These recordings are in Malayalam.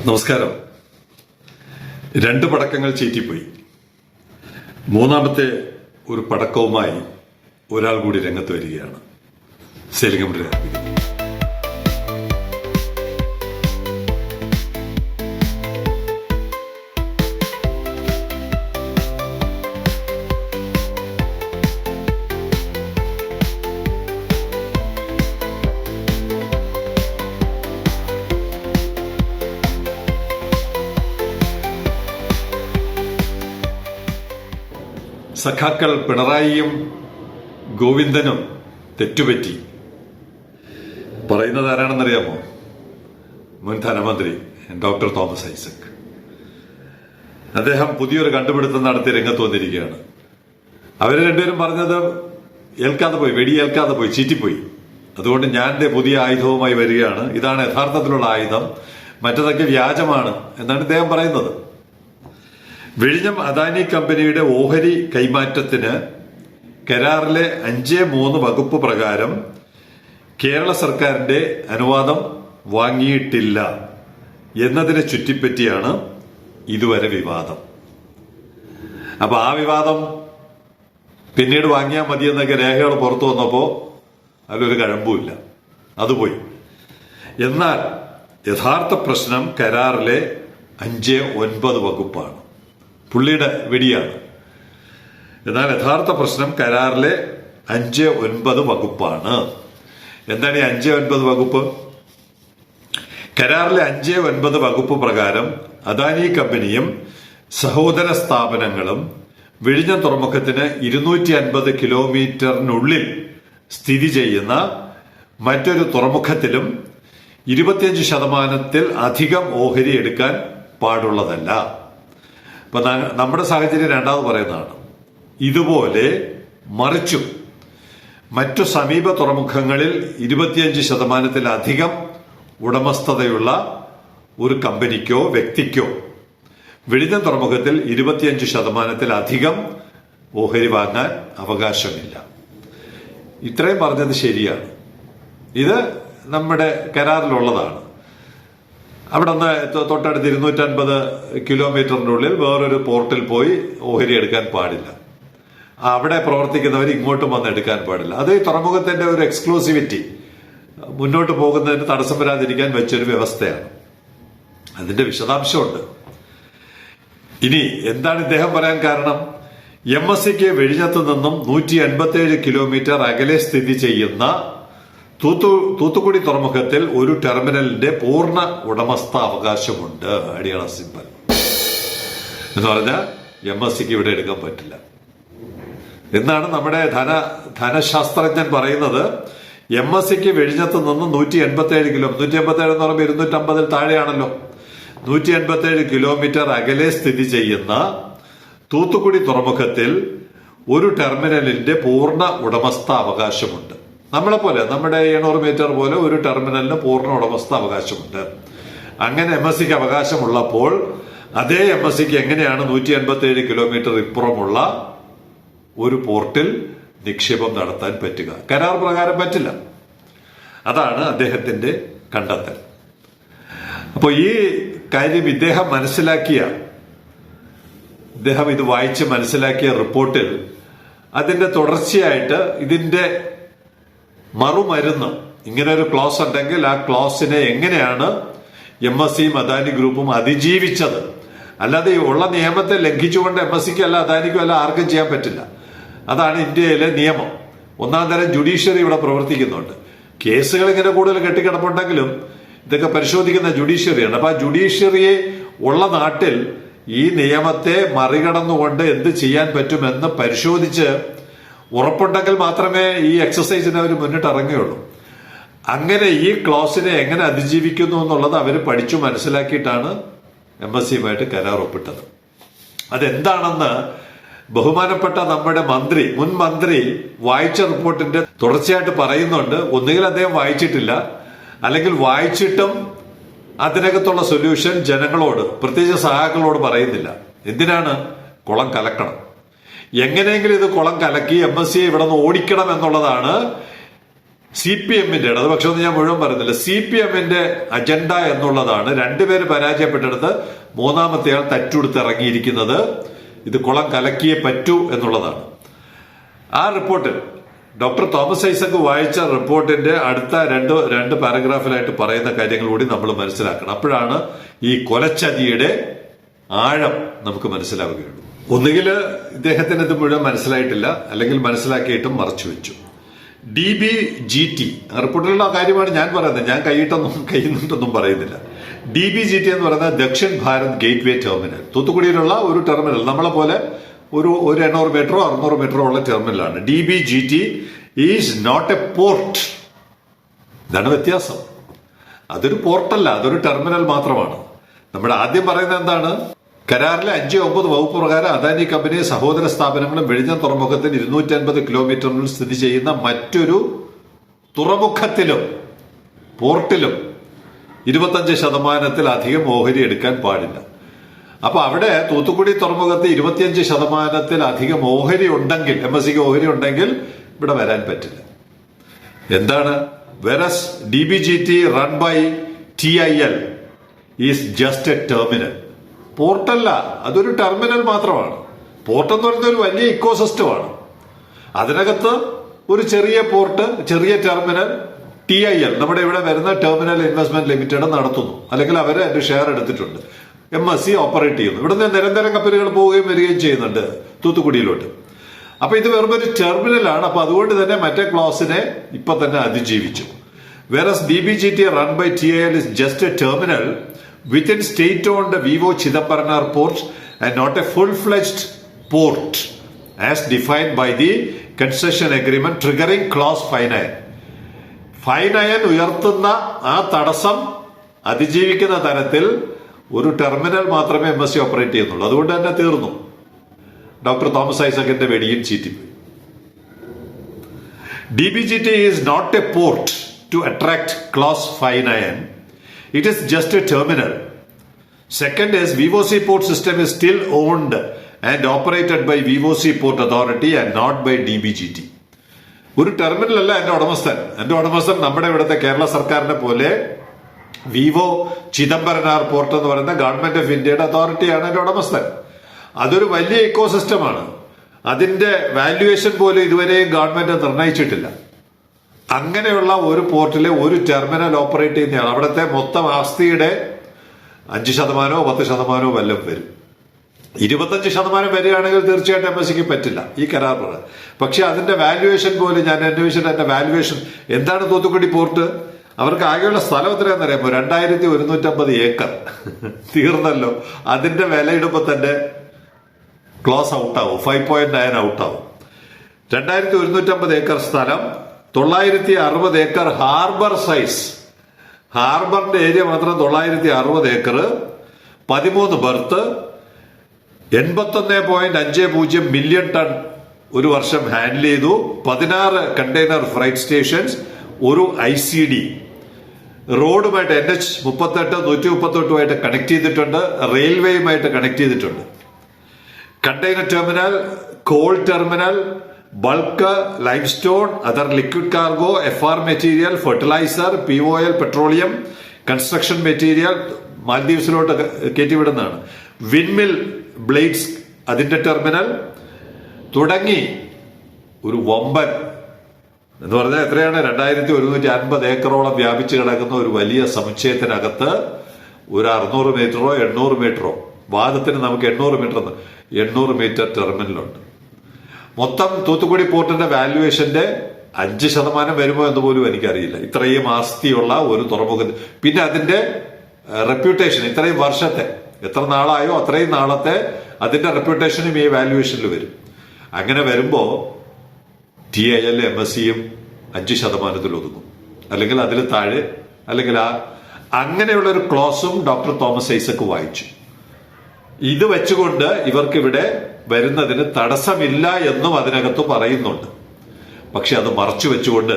നമസ്കാരം. 2 പടക്കങ്ങൾ ചീറ്റിപ്പോയി. മൂന്നാമത്തെ ഒരു പടക്കവുമായി ഒരാൾ കൂടി രംഗത്ത് വരികയാണ്. സേലിംഗമുദ്ര. സഖാക്കൾ പിണറായിയും ഗോവിന്ദനും തെറ്റുപറ്റി. പറയുന്നത് ആരാണെന്നറിയാമോ? മുൻ ധനമന്ത്രി ഡോക്ടർ തോമസ് ഐസക്. അദ്ദേഹം പുതിയൊരു കണ്ടുപിടുത്തം നടത്തി രംഗത്ത് വന്നിരിക്കുകയാണ്. അവര് രണ്ടുപേരും പറഞ്ഞത് ഏൽക്കാതെ പോയി, വെടിയേൽക്കാതെ പോയി, ചീറ്റിപ്പോയി. അതുകൊണ്ട് ഞാൻ പുതിയ ആയുധവുമായി വരികയാണ്, ഇതാണ് യഥാർത്ഥത്തിലുള്ള ആയുധം, മറ്റതൊക്കെ വ്യാജമാണ് എന്നാണ് ഇദ്ദേഹം പറയുന്നത്. വിഴിഞ്ഞം അദാനി കമ്പനിയുടെ ഓഹരി കൈമാറ്റത്തിന് കരാറിലെ 5(3) വകുപ്പ് പ്രകാരം കേരള സർക്കാരിന്റെ അനുവാദം വാങ്ങിയിട്ടില്ല എന്നതിനെ ചുറ്റിപ്പറ്റിയാണ് ഇതുവരെ വിവാദം. അപ്പൊ ആ വിവാദം പിന്നീട് വാങ്ങിയാൽ മതിയെന്നൊക്കെ രേഖകൾ പുറത്തു വന്നപ്പോ അതിലൊരു കഴമ്പുമില്ല, അതുപോയി. എന്നാൽ യഥാർത്ഥ പ്രശ്നം കരാറിലെ 5(9) വകുപ്പാണ്. പുള്ളിയുടെ വെടിയാണ്. എന്നാൽ യഥാർത്ഥ പ്രശ്നം കരാറിലെ 5(9) വകുപ്പാണ്. എന്താണ് ഈ 5(9) വകുപ്പ്? കരാറിലെ 5(9) വകുപ്പ് പ്രകാരം അദാനി കമ്പനിയും സഹോദര സ്ഥാപനങ്ങളും വിഴിഞ്ഞം തുറമുഖത്തിന് 250 കിലോമീറ്ററിനുള്ളിൽ സ്ഥിതി ചെയ്യുന്ന മറ്റൊരു തുറമുഖത്തിലും 25% അധികം ഓഹരി എടുക്കാൻ പാടുള്ളതല്ല. അപ്പൊ നമ്മുടെ സാഹചര്യം രണ്ടാമത് പറയുന്നതാണ്. ഇതുപോലെ മറിച്ചും മറ്റു സമീപ തുറമുഖങ്ങളിൽ 25%-ലധികം ഉടമസ്ഥതയുള്ള ഒരു കമ്പനിക്കോ വ്യക്തിക്കോ വിഴിഞ്ഞം തുറമുഖത്തിൽ 25%-ലധികം ഓഹരി വാങ്ങാൻ അവകാശമില്ല. ഇത്രയും പറഞ്ഞത് ശരിയാണ്. ഇത് നമ്മുടെ കരാറിലുള്ളതാണ്. അവിടെ നിന്ന് തൊട്ടടുത്ത് 250 കിലോമീറ്ററിനുള്ളിൽ വേറൊരു പോർട്ടിൽ പോയി ഓഹരി എടുക്കാൻ പാടില്ല. അവിടെ പ്രവർത്തിക്കുന്നവർ ഇങ്ങോട്ടും വന്ന് എടുക്കാൻ പാടില്ല. അത് ഈ തുറമുഖത്തിന്റെ ഒരു എക്സ്ക്ലൂസിവിറ്റി, മുന്നോട്ട് പോകുന്നതിന് തടസ്സം വരാതിരിക്കാൻ വെച്ചൊരു വ്യവസ്ഥയാണ്. അതിന്റെ വിശദാംശമുണ്ട്. ഇനി എന്താണ് ഇദ്ദേഹം പറയാൻ കാരണം? MSCക്ക് വിഴിഞ്ഞത്ത് നിന്നും 187 കിലോമീറ്റർ അകലെ സ്ഥിതി ചെയ്യുന്ന തൂത്തുക്കുടി തുറമുഖത്തിൽ ഒരു ടെർമിനലിന്റെ പൂർണ്ണ ഉടമസ്ഥാവകാശമുണ്ട്. അടിയാള സിമ്പൽ എന്ന് പറഞ്ഞാൽ MSCക്ക് ഇവിടെ എടുക്കാൻ പറ്റില്ല എന്നാണ് നമ്മുടെ ധനശാസ്ത്രജ്ഞൻ പറയുന്നത്. MSCക്ക് വിഴിഞ്ഞത്ത് നിന്ന് 187 കിലോമീറ്റർ, 187 എന്ന് പറയുമ്പോൾ 250 താഴെയാണല്ലോ, 187 കിലോമീറ്റർ അകലെ സ്ഥിതി ചെയ്യുന്ന തൂത്തുക്കുടി തുറമുഖത്തിൽ ഒരു ടെർമിനലിന്റെ പൂർണ്ണ ഉടമസ്ഥാവകാശമുണ്ട്. നമ്മളെ പോലെ, നമ്മുടെ 700 മീറ്റർ പോലെ ഒരു ടെർമിനലിന് പൂർണ്ണ ഉടമസ്ഥ അവകാശമുണ്ട്. അങ്ങനെ MSCക്ക് അവകാശമുള്ളപ്പോൾ അതേ MSCക്ക് എങ്ങനെയാണ് 187 കിലോമീറ്റർ ഇപ്പുറമുള്ള ഒരു പോർട്ടിൽ നിക്ഷേപം നടത്താൻ പറ്റുക? കരാർ പ്രകാരം പറ്റില്ല. അതാണ് അദ്ദേഹത്തിന്റെ കണ്ടെത്തൽ. അപ്പോൾ ഈ കാര്യം ഇദ്ദേഹം ഇത് വായിച്ച് മനസ്സിലാക്കിയ റിപ്പോർട്ടിൽ അതിന്റെ തുടർച്ചയായിട്ട് ഇതിന്റെ മറുമരുന്ന്, ഇങ്ങനെ ഒരു ക്ലോസ് ഉണ്ടെങ്കിൽ ആ ക്ലോസിനെ എങ്ങനെയാണ് MSCയും അദാനി ഗ്രൂപ്പും അതിജീവിച്ചത്? അല്ലാതെ ഉള്ള നിയമത്തെ ലംഘിച്ചുകൊണ്ട് MSCക്കും അല്ല അദാനിക്കും അല്ല ആർക്കും ചെയ്യാൻ പറ്റില്ല. അതാണ് ഇന്ത്യയിലെ നിയമം. ഒന്നാം തരം ജുഡീഷ്യറി ഇവിടെ പ്രവർത്തിക്കുന്നുണ്ട്. കേസുകൾ ഇങ്ങനെ കൂടുതൽ കെട്ടിക്കിടപ്പുണ്ടെങ്കിലും ഇതൊക്കെ പരിശോധിക്കുന്ന ജുഡീഷ്യറിയാണ്. അപ്പൊ ആ ജുഡീഷ്യറിയെ ഉള്ള നാട്ടിൽ ഈ നിയമത്തെ മറികടന്നുകൊണ്ട് എന്ത് ചെയ്യാൻ പറ്റുമെന്ന് പരിശോധിച്ച് ഉറപ്പുണ്ടെങ്കിൽ മാത്രമേ ഈ എക്സസൈസിന് അവർ മുന്നിട്ട് ഇറങ്ങുകയുള്ളൂ. അങ്ങനെ ഈ ക്ലോസിനെ എങ്ങനെ അതിജീവിക്കുന്നു എന്നുള്ളത് അവർ പഠിച്ചു മനസ്സിലാക്കിയിട്ടാണ് MSCയുമായിട്ട് കരാർ ഒപ്പിട്ടത്. അതെന്താണെന്ന് ബഹുമാനപ്പെട്ട നമ്മുടെ മുൻ മന്ത്രി വായിച്ച റിപ്പോർട്ടിന്റെ തുടർച്ചയായിട്ട് പറയുന്നുണ്ട്. ഒന്നുകിൽ അദ്ദേഹം വായിച്ചിട്ടില്ല, അല്ലെങ്കിൽ വായിച്ചിട്ടും അതിനകത്തുള്ള സൊല്യൂഷൻ ജനങ്ങളോട്, പ്രത്യേകിച്ച് സഹാക്കളോട് പറയുന്നില്ല. എന്തിനാണ്? കുളം കലക്കണം. എങ്ങനെയെങ്കിലും ഇത് കുളം കലക്കി MSCയെ ഇവിടെ നിന്ന് ഓടിക്കണം എന്നുള്ളതാണ് CPM-ന്റെ ഇടതുപക്ഷം എന്ന് ഞാൻ മുഴുവൻ പറയുന്നില്ല, CPM-ന്റെ അജണ്ട എന്നുള്ളതാണ്. രണ്ടുപേര് പരാജയപ്പെട്ടെടുത്ത് മൂന്നാമത്തെ ആൾ തറ്റുകൊടുത്ത് ഇറങ്ങിയിരിക്കുന്നത്. ഇത് കുളം കലക്കിയേ പറ്റൂ എന്നുള്ളതാണ്. ആ റിപ്പോർട്ടിൽ ഡോക്ടർ തോമസ് ഐസക് വായിച്ച റിപ്പോർട്ടിന്റെ അടുത്ത രണ്ട് പാരഗ്രാഫിലായിട്ട് പറയുന്ന കാര്യങ്ങൾ കൂടി നമ്മൾ മനസ്സിലാക്കണം. അപ്പോഴാണ് ഈ കൊലച്ചതിയുടെ ആഴം നമുക്ക് മനസ്സിലാവുകയുള്ളൂ. ഒന്നുകിൽ ഇദ്ദേഹത്തിന് ഇത് മുഴുവൻ മനസ്സിലായിട്ടില്ല, അല്ലെങ്കിൽ മനസ്സിലാക്കിയിട്ടും മറച്ചു വെച്ചു. DBGT റിപ്പോർട്ടിലുള്ള കാര്യമാണ് ഞാൻ പറയുന്നത്. ഞാൻ കൈയിട്ടൊന്നും പറയുന്നില്ല. DBGT എന്ന് പറയുന്നത് ദക്ഷിൺ ഭാരത് ഗേറ്റ് വേ ടെർമിനൽ, തൂത്തുക്കുടിയിലുള്ള ഒരു ടെർമിനൽ. നമ്മളെ പോലെ ഒരു 800 മീറ്ററോ 600 മീറ്ററോ ഉള്ള ടെർമിനലാണ്. DBGT is not a port. ഇതാണ് വ്യത്യാസം. അതൊരു പോർട്ടല്ല, അതൊരു ടെർമിനൽ മാത്രമാണ്. നമ്മുടെ ആദ്യം പറയുന്നത് എന്താണ്? കരാറിലെ 5-9 വകുപ്പ് പ്രകാരം അദാനി കമ്പനി സഹോദര സ്ഥാപനങ്ങളും വിഴിഞ്ഞം തുറമുഖത്തിന് 250 കിലോമീറ്ററിൽ സ്ഥിതി ചെയ്യുന്ന മറ്റൊരു തുറമുഖത്തിലും പോർട്ടിലും 25%-ൽ ഓഹരി എടുക്കാൻ പാടില്ല. അപ്പൊ അവിടെ തൂത്തുക്കുടി തുറമുഖത്ത് 25%-ൽ ഓഹരി ഉണ്ടെങ്കിൽ, MSCക്ക് ഓഹരി ഉണ്ടെങ്കിൽ ഇവിടെ വരാൻ പറ്റില്ല. എന്താണ്? Whereas DBGT run by TIL is just a terminal. പോർട്ടല്ല, അതൊരു ടെർമിനൽ മാത്രമാണ്. പോർട്ട് എന്ന് പറയുന്നത് ഒരു വലിയ ഇക്കോസിസ്റ്റമാണ്. അതിനകത്ത് ഒരു ചെറിയ പോർട്ട്, ചെറിയ ടെർമിനൽ TIL, നമ്മുടെ ഇവിടെ വരുന്ന ടെർമിനൽ ഇൻവെസ്റ്റ്മെന്റ് ലിമിറ്റഡ് നടത്തുന്നു, അല്ലെങ്കിൽ അവര് എന്റെ ഷെയർ എടുത്തിട്ടുണ്ട്. MSC ഓപ്പറേറ്റ് ചെയ്യുന്നു. ഇവിടുന്ന് നിരന്തരം കപ്പലുകൾ പോവുകയും വരികയും ചെയ്യുന്നുണ്ട് തൂത്തുക്കുടിയിലോട്ട്. അപ്പൊ ഇത് വെറും ഒരു ടെർമിനലാണ്. അപ്പൊ അതുകൊണ്ട് തന്നെ മറ്റേ ക്ലോസിനെ ഇപ്പൊ തന്നെ അതിജീവിച്ചു. Whereas DBGT run by TIL is just a terminal within state-owned Vivo Chidambaram port and not a full-fledged port as defined by the concession agreement triggering clause 5(9). 5(9) ഉയർത്തുന്ന ആ തടസ്സം അതിജീവിക്കുന്ന തരത്തിൽ ഒരു ടെർമിനൽ മാത്രമേ MSC ഓപ്പറേറ്റ് ചെയ്യുന്നുള്ളൂ. അതുകൊണ്ട് തന്നെ തീർന്നു. ഡോക്ടർ തോമസ് ഐസക്കിന്റെ വെടിയും ചീറ്റിപ്പോയി. DBGT is not a port to attract clause 5(9). It is just a terminal. Second is VOC port system is still owned and operated by VOC Port Authority and not by DBGT. ഒരു ടെർമിനൽ അല്ല എന്റെ ഉടമസ്ഥൻ നമ്മുടെ ഇവിടുത്തെ കേരള സർക്കാരിനെ പോലെ വിവോ ചിദംബരനാർ പോർട്ട് എന്ന് പറയുന്ന ഗവൺമെന്റ് ഓഫ് ഇന്ത്യയുടെ അതോറിറ്റിയാണ് എന്റെ ഉടമസ്ഥൻ. അതൊരു വലിയ ഇക്കോസിസ്റ്റമാണ്. അതിന്റെ വാല്യുവേഷൻ പോലും ഇതുവരെയും ഗവൺമെന്റ് നിർണയിച്ചിട്ടില്ല. അങ്ങനെയുള്ള ഒരു പോർട്ടിലെ ഒരു ടെർമിനൽ ഓപ്പറേറ്റ് ചെയ്യുന്നയാൾ അവിടുത്തെ മൊത്തം ആസ്തിയുടെ 5%-10% വല്ലതും വരും. 25% വരികയാണെങ്കിൽ തീർച്ചയായിട്ടും MSCക്ക് പറ്റില്ല ഈ കരാർ പ്രകാരം. പക്ഷെ അതിന്റെ വാല്യുവേഷൻ പോലും ഞാൻ അന്വേഷിച്ചിട്ട് എന്റെ വാല്യുവേഷൻ എന്താണ് തൂത്തുക്കുടി പോർട്ട്? അവർക്ക് ആകെയുള്ള സ്ഥലം എത്രയാണെന്ന് അറിയാമോ? 2150 ഏക്കർ. തീർന്നല്ലോ. അതിന്റെ വില ഇടുമ്പോ തന്നെ ക്ലോസ് ഔട്ടാവും, 5.9 ഔട്ടാവും. 2150 ഏക്കർ സ്ഥലം, 960 ഏക്കർ ഹാർബർ സൈസ്. ഹാർബറിന്റെ ഏരിയ മാത്രം 960 ഏക്കർ, 13 ബർത്ത്, 81.50 മില്യൺ ടൺ ഒരു വർഷം ഹാൻഡിൽ ചെയ്തു, 16 കണ്ടെയ്നർ ഫ്രൈറ്റ് സ്റ്റേഷൻസ്, ഒരു ICD, റോഡുമായിട്ട് NH 38, 138 കണക്ട് ചെയ്തിട്ടുണ്ട്, റെയിൽവേയുമായിട്ട് കണക്ട് ചെയ്തിട്ടുണ്ട്. Container terminal, coal terminal, bulk, limestone, other liquid cargo, FR material, fertiliser, POL, petroleum, construction material മാൽദീവ്സിലോട്ട് കയറ്റിവിടുന്നതാണ്. വിൻമിൽ ബ്ലേഡ്സ് അതിന്റെ ടെർമിനൽ തുടങ്ങി ഒരു വമ്പൻ എന്ന് പറഞ്ഞാൽ എത്രയാണ്? 2150 ഏക്കറോളം വ്യാപിച്ചു കിടക്കുന്ന ഒരു വലിയ സമുച്ചയത്തിനകത്ത് ഒരു 600 മീറ്ററോ 800 മീറ്ററോ, വാദത്തിന് നമുക്ക് 800 മീറ്റർ ടെർമിനലുണ്ട്. മൊത്തം തൂത്തുക്കുടി പോർട്ടിന്റെ വാല്യുവേഷന്റെ 5% വരുമോ എന്ന് പോലും എനിക്കറിയില്ല. ഇത്രയും ആസ്തിയുള്ള ഒരു തുറമുഖം, പിന്നെ അതിന്റെ റെപ്യൂട്ടേഷൻ ഇത്രയും വർഷത്തെ, എത്ര നാളായോ അത്രയും നാളത്തെ അതിന്റെ റെപ്യൂട്ടേഷനും ഈ വാല്യുവേഷനിൽ വരും. അങ്ങനെ വരുമ്പോ TIL MSCയും 5% ഒതുങ്ങും, അല്ലെങ്കിൽ അതിൽ താഴെ, അല്ലെങ്കിൽ അങ്ങനെയുള്ള ഒരു ക്ലോസും ഡോക്ടർ തോമസ് ഐസക് വായിച്ചു. ഇത് വെച്ചുകൊണ്ട് ഇവർക്കിവിടെ വരുന്നതിന് തടസ്സമില്ല എന്നും അതിനകത്ത് പറയുന്നുണ്ട്. പക്ഷെ അത് മറച്ചു വെച്ചുകൊണ്ട്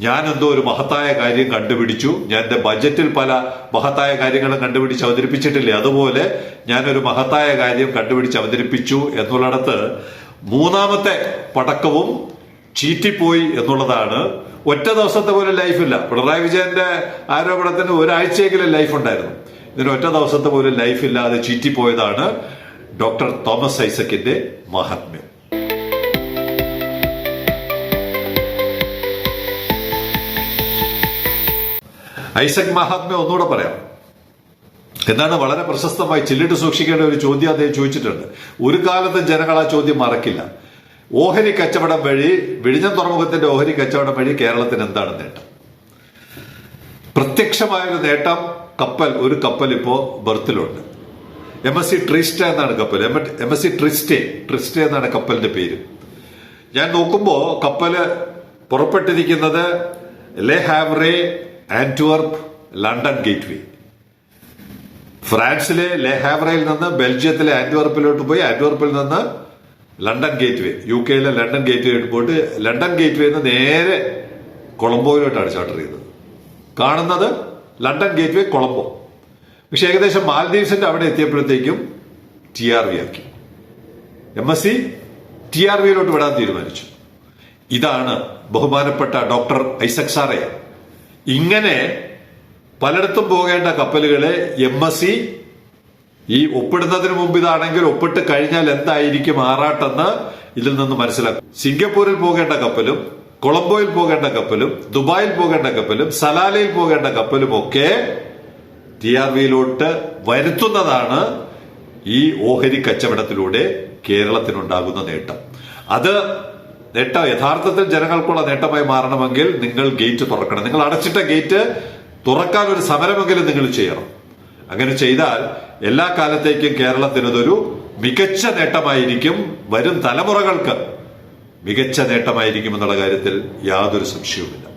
ഞാൻ എന്തോ ഒരു മഹത്തായ കാര്യം കണ്ടുപിടിച്ചു, ഞാൻ എന്റെ ബജറ്റിൽ പല മഹത്തായ കാര്യങ്ങളും കണ്ടുപിടിച്ച് അവതരിപ്പിച്ചിട്ടില്ലേ, അതുപോലെ ഞാനൊരു മഹത്തായ കാര്യം കണ്ടുപിടിച്ച് അവതരിപ്പിച്ചു എന്നുള്ളിടത്ത് മൂന്നാമത്തെ പടക്കവും ചീറ്റിപ്പോയി എന്നുള്ളതാണ്. ഒറ്റ ദിവസത്തെ പോലും ലൈഫില്ല. പിണറായി വിജയന്റെ ആരോപണത്തിന് ഒരാഴ്ചയെങ്കിലും ലൈഫ് ഉണ്ടായിരുന്നു. ഇതിന് ഒറ്റ ദിവസത്തെ പോലും ലൈഫില്ലാതെ ചീറ്റിപ്പോയതാണ് ഡോക്ടർ തോമസ് ഐസക്കിന്റെ മഹാത്മ്യം. ഐസക് മഹാത്മ്യം ഒന്നുകൂടെ പറയാം. എന്നാണ് വളരെ പ്രശസ്തമായി ചില്ലിട്ട് സൂക്ഷിക്കേണ്ട ഒരു ചോദ്യം അദ്ദേഹം ചോദിച്ചിട്ടുണ്ട്. ഒരു കാലത്തും ജനങ്ങൾ ആ ചോദ്യം മറക്കില്ല. ഓഹരി കച്ചവടം വഴി, വിഴിഞ്ഞം തുറമുഖത്തിന്റെ ഓഹരി കച്ചവടം വഴി കേരളത്തിന് എന്താണ് നേട്ടം? പ്രത്യക്ഷമായൊരു നേട്ടം, ഒരു കപ്പൽ ഇപ്പോ ബർത്തിലുണ്ട്. MSC ട്രിസ്റ്റ എന്നാണ് കപ്പൽ. MSC ട്രിസ്റ്റേ എന്നാണ് കപ്പലിന്റെ പേര്. ഞാൻ നോക്കുമ്പോ കപ്പല് പുറപ്പെട്ടിരിക്കുന്നത് ലെ ഹാവ്രെ, ആന്റ്വർപ്പ്, ലണ്ടൻ ഗേറ്റ്വേ. ഫ്രാൻസിലെ ലെ ഹാവ്രയിൽ നിന്ന് ബെൽജിയത്തിലെ ആന്റ്വർപ്പിലോട്ട് പോയി, ആന്റ്വർപ്പിൽ നിന്ന് ലണ്ടൻ ഗേറ്റ്വേ, UK ലണ്ടൻ ഗേറ്റ്വേയിലോട്ട് പോയിട്ട് ലണ്ടൻ ഗേറ്റ്വേന്ന് നേരെ കൊളംബോയിലോട്ടാണ് ചാർട്ടർ ചെയ്തത്. കാണുന്നത് ലണ്ടൻ ഗേറ്റ്വേ കൊളംബോ. പക്ഷെ ഏകദേശം മാൽദീവ്സിന്റെ അവിടെ എത്തിയപ്പോഴത്തേക്കും TRV ആക്കി. MSC TRVയിലോട്ട് വിടാൻ തീരുമാനിച്ചു. ഇതാണ് ബഹുമാനപ്പെട്ട ഡോക്ടർ ഐസക് സാറേ. ഇങ്ങനെ പലയിടത്തും പോകേണ്ട കപ്പലുകളെ MSC ഈ ഒപ്പിടുന്നതിന് മുമ്പ് ഇതാണെങ്കിൽ ഒപ്പിട്ട് കഴിഞ്ഞാൽ എന്തായിരിക്കും ആറാട്ടെന്ന് ഇതിൽ നിന്ന് മനസ്സിലാക്കും. സിംഗപ്പൂരിൽ പോകേണ്ട കപ്പലും, കൊളംബോയിൽ പോകേണ്ട കപ്പലും, ദുബായിൽ പോകേണ്ട കപ്പലും, സലാലയിൽ പോകേണ്ട കപ്പലും ഒക്കെ TRVയിലോട്ട് വരുത്തുന്നതാണ് ഈ ഓഹരി കച്ചവടത്തിലൂടെ കേരളത്തിനുണ്ടാകുന്ന നേട്ടം. അത് നേട്ടം യഥാർത്ഥത്തിൽ ജനങ്ങൾക്കുള്ള നേട്ടമായി മാറണമെങ്കിൽ നിങ്ങൾ ഗേറ്റ് തുറക്കണം. നിങ്ങൾ അടച്ചിട്ട ഗേറ്റ് തുറക്കാൻ ഒരു സമരമെങ്കിലും നിങ്ങൾ ചെയ്യണം. അങ്ങനെ ചെയ്താൽ എല്ലാ കാലത്തേക്കും കേരളത്തിനതൊരു മികച്ച നേട്ടമായിരിക്കും. വരും തലമുറകൾക്ക് മികച്ച നേട്ടമായിരിക്കും എന്നുള്ള കാര്യത്തിൽ യാതൊരു സംശയവുമില്ല.